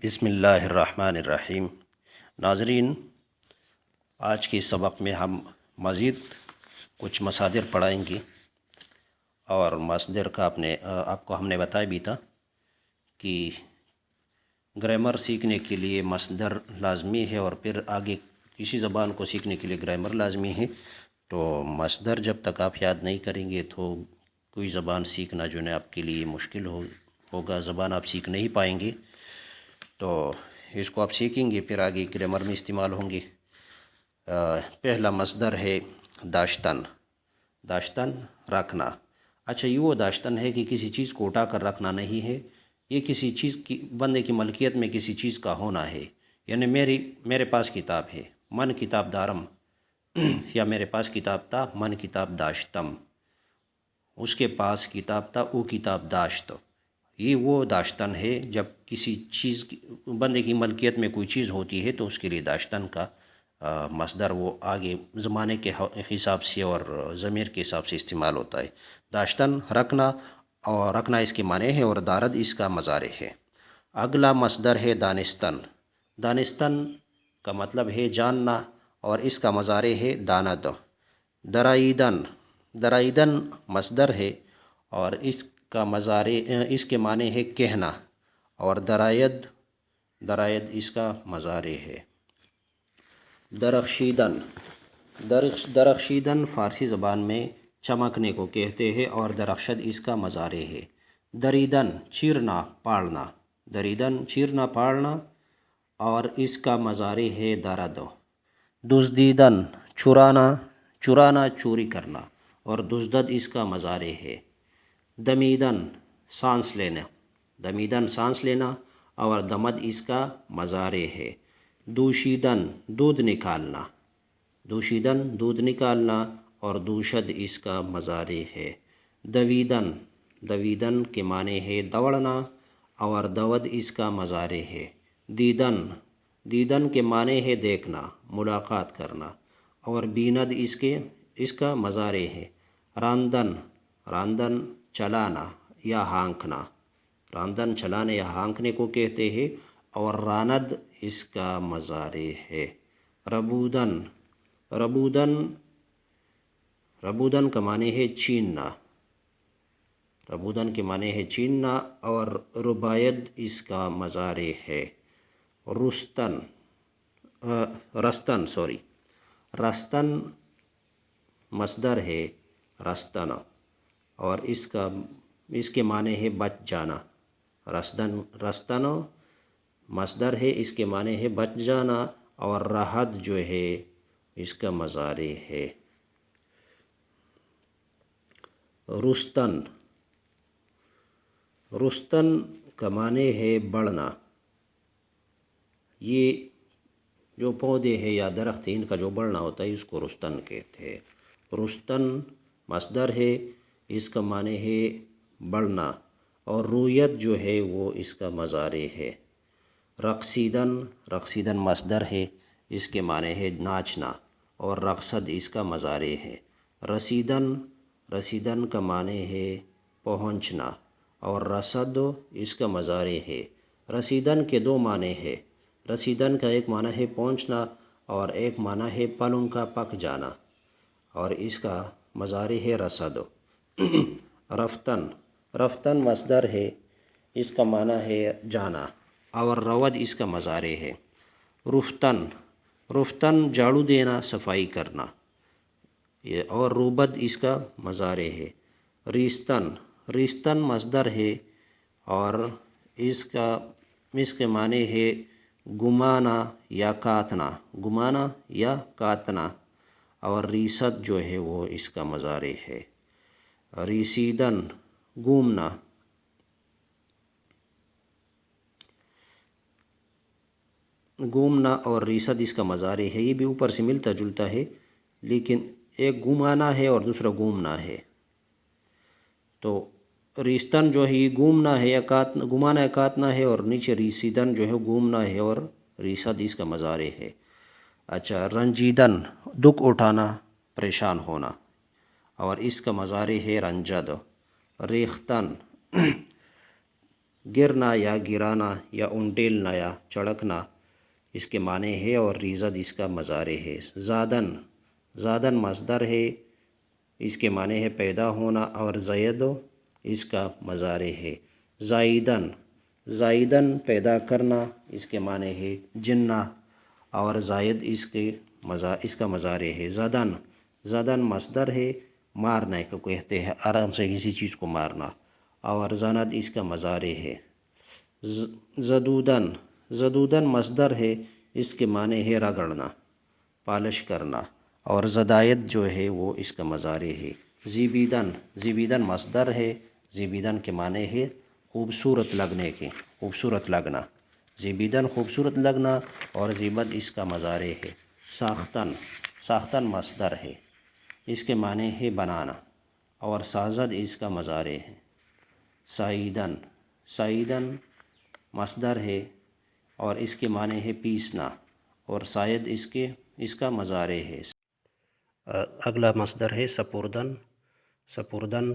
بسم اللہ الرحمن الرحیم۔ ناظرین، آج کے سبق میں ہم مزید کچھ مصادر پڑھائیں گے، اور مصدر کا آپ کو ہم نے بتایا بھی تھا کہ گرامر سیکھنے کے لیے مصدر لازمی ہے، اور پھر آگے کسی زبان کو سیکھنے کے لیے گرامر لازمی ہے۔ تو مصدر جب تک آپ یاد نہیں کریں گے تو کوئی زبان سیکھنا جو ہے آپ کے لیے مشکل ہوگا، زبان آپ سیکھ نہیں پائیں گے۔ تو اس کو آپ سیکھیں گے، پھر آگے گرامر میں استعمال ہوں گے۔ پہلا مصدر ہے داشتن۔ داشتن رکھنا۔ اچھا، یہ وہ داشتن ہے کہ کسی چیز کو اٹھا کر رکھنا نہیں ہے، یہ کسی چیز کی بندے کی ملکیت میں کسی چیز کا ہونا ہے۔ یعنی میرے پاس کتاب ہے، من کتاب دارم، یا میرے پاس کتاب تھا، من کتاب داشتم، اس کے پاس کتاب تھا، وہ کتاب داشت۔ یہ وہ داشتن ہے جب کسی چیز بندے کی ملکیت میں کوئی چیز ہوتی ہے تو اس کے لیے داشتن کا مصدر وہ آگے زمانے کے حساب سے اور ضمیر کے حساب سے استعمال ہوتا ہے۔ داشتن رکھنا، اور رکھنا اس کے معنی ہے، اور دارد اس کا مضارع ہے۔ اگلا مصدر ہے دانستن۔ دانستن کا مطلب ہے جاننا، اور اس کا مضارع ہے داند۔ درائیدن۔ درائیدن مصدر ہے، اور اس کا مضارع اس کے معنی ہے کہنا، اور درائد اس کا مضارع ہے۔ درخشیدن۔ درخشیدن فارسی زبان میں چمکنے کو کہتے ہیں، اور درخشد اس کا مضارع ہے۔ دریدن چیرنا پاڑنا۔ دریدن چیرنا پاڑنا، اور اس کا مضارع ہے درد۔ دزدیدن چرانا چوری کرنا، اور دزدد اس کا مضارع ہے۔ دمیدن سانس لینا۔ دمیدن سانس لینا، اور دمد اس کا مضارع ہے۔ دوشیدن دودھ نکالنا۔ دوشیدن دودھ نکالنا، اور دوشد اس کا مضارع ہے۔ دویدن۔ دویدن کے معنی ہے دوڑنا، اور دود اس کا مضارع ہے۔ دیدن۔ دیدن کے معنی ہے دیکھنا، ملاقات کرنا، اور بیند اس کا مضارع ہے۔ راندن۔ راندن چلانا یا ہانکنا۔ راندن چلانے یا ہانکنے کو کہتے ہیں، اور راند اس کا مضارع ہے۔ ربودن۔ ربودن کا معنی ہے چھیننا۔ ربودن کے معنی ہے چھیننا، اور رباید اس کا مضارع ہے۔ رستن مصدر ہے رستن، اور اس کے معنی ہے بچ جانا۔ رستن مصدر ہے، اس کے معنی ہے بچ جانا، اور رہد جو ہے اس کا مضارع ہے۔ رستن۔ رستن کا معنی ہے بڑھنا۔ یہ جو پودے ہیں یا درخت ہیں، ان کا جو بڑھنا ہوتا ہے اس کو رستن کہتے ہیں۔ رستن مصدر ہے، اس کا معنی ہے بڑھنا، اور رویت جو ہے وہ اس کا مضارع ہے۔ رقصیدن۔ رقصیدن مصدر ہے، اس کے معنی ہے ناچنا، اور رقصد اس کا مضارع ہے۔ رسیدن۔ رسیدن کا معنی ہے پہنچنا، اور رسد اس کا مضارع ہے۔ رسیدن کے دو معنی ہے۔ رسیدن کا ایک معنی ہے پہنچنا، اور ایک معنی ہے پلوں کا پک جانا، اور اس کا مضارع ہے رسد۔ رفتن۔ رفتن مصدر ہے، اس کا معنی ہے جانا، اور رود اس کا مضارع ہے۔ رفتن۔ رفتن جھاڑو دینا، صفائی کرنا، اور روبد اس کا مضارع ہے۔ ریستن۔ ریستن مصدر ہے، اور اس کے معنی ہے گمانا یا کاٹنا۔ گمانا یا کاٹنا، اور ریست جو ہے وہ اس کا مضارع ہے۔ ریسیدن گھومنا۔ گھومنا اور ریست اس کا مضارع ہے۔ یہ بھی اوپر سے ملتا جلتا ہے، لیکن ایک گھمانا ہے اور دوسرا گھومنا ہے۔ تو ریستن جو ہے یہ گھومنا ہے یا گھمانا یا کاٹنا ہے، اور نیچے ریسیدن جو ہے گھومنا ہے، اور ریست اس کا مضارع ہے۔ اچھا، رنجیدن دکھ اٹھانا، پریشان ہونا، اور اس کا مضارع ہے رنجد۔ ریختن۔ گرنا یا گرانا یا انڈیلنا یا چڑکنا اس کے معنی ہے، اور ریزد اس کا مضارع ہے۔ زادن، زادن مصدر ہے، اس کے معنی ہے پیدا ہونا، اور زید اس کا مضارع ہے۔ زائدن، زائدن پیدا کرنا، اس کے معنی ہے جننا، اور زائد اس کا مضارع ہے۔ زدن، زدن مصدر ہے، مارنے کو کہتے ہیں، آرام سے کسی چیز کو مارنا، اور زند اس کا مضارع ہے۔ زدودن، زدودن مصدر ہے، اس کے معنی ہے رگڑنا، پالش کرنا، اور زدائد جو ہے وہ اس کا مضارع ہے۔ زیبیدن، زیبیدن مصدر ہے، زیبیدن کے معنی ہے خوبصورت لگنے کے، خوبصورت لگنا، زیبیدن خوبصورت لگنا، اور زیبد اس کا مضارع ہے۔ ساختن، ساختن مصدر ہے، اس کے معنی ہے بنانا، اور سازد اس کا مضارع ہے۔ سائیدن، سائیدن مصدر ہے، اور اس کے معنی ہے پیسنا، اور سائد اس کا مضارع ہے۔ اگلا مصدر ہے سپردن، سپردن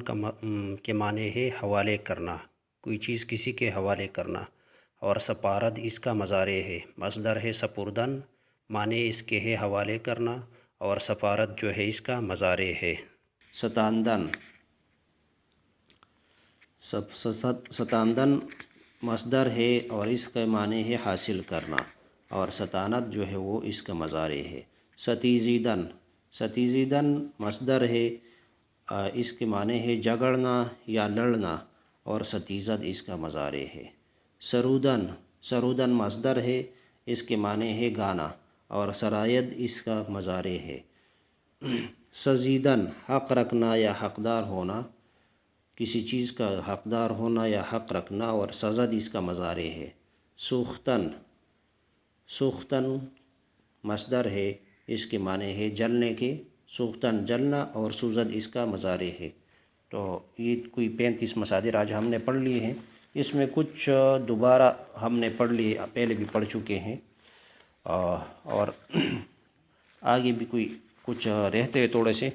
کے معنی ہے حوالے کرنا، کوئی چیز کسی کے حوالے کرنا، اور سپارد اس کا مضارع ہے۔ مصدر ہے سپردن، معنی اس کے ہے حوالے کرنا، اور سفارت جو ہے اس کا مضارع ہے۔ ستاندن، ستاندن مصدر ہے، اور اس کا معنی ہے حاصل کرنا، اور ستانت جو ہے وہ اس کا مضارع ہے۔ ستیزیدن، ستیزیدن مصدر ہے، اس کے معنی ہے جگڑنا یا لڑنا، اور ستیزد اس کا مضارع ہے۔ سرودن، سرودن مصدر ہے، اس کے معنی ہے گانا، اور سرائد اس کا مضارع ہے۔ سزیدن، حق رکھنا یا حقدار ہونا، کسی چیز کا حقدار ہونا یا حق رکھنا، اور سزد اس کا مضارع ہے۔ سوختن، سوختن مصدر ہے، اس کے معنی ہے جلنے کے، سوختن جلنا، اور سوزد اس کا مضارع ہے۔ تو یہ کوئی 35 مصادر آج ہم نے پڑھ لیے ہیں، اس میں کچھ دوبارہ ہم نے پڑھ لیے، پہلے بھی پڑھ چکے ہیں، اور آگے بھی کچھ رہتے ہیں تھوڑے سے،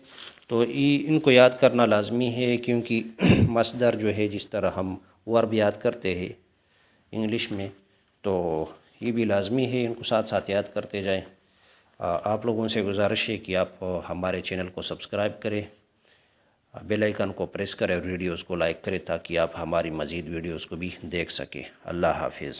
تو ان کو یاد کرنا لازمی ہے، کیونکہ مصدر جو ہے جس طرح ہم ورب یاد کرتے ہیں انگلش میں، تو یہ بھی لازمی ہے، ان کو ساتھ ساتھ یاد کرتے جائیں۔ آپ لوگوں سے گزارش ہے کہ آپ ہمارے چینل کو سبسکرائب کریں، بیل آئیکن کو پریس کریں، اور ویڈیوز کو لائک کریں، تاکہ آپ ہماری مزید ویڈیوز کو بھی دیکھ سکیں۔ اللہ حافظ۔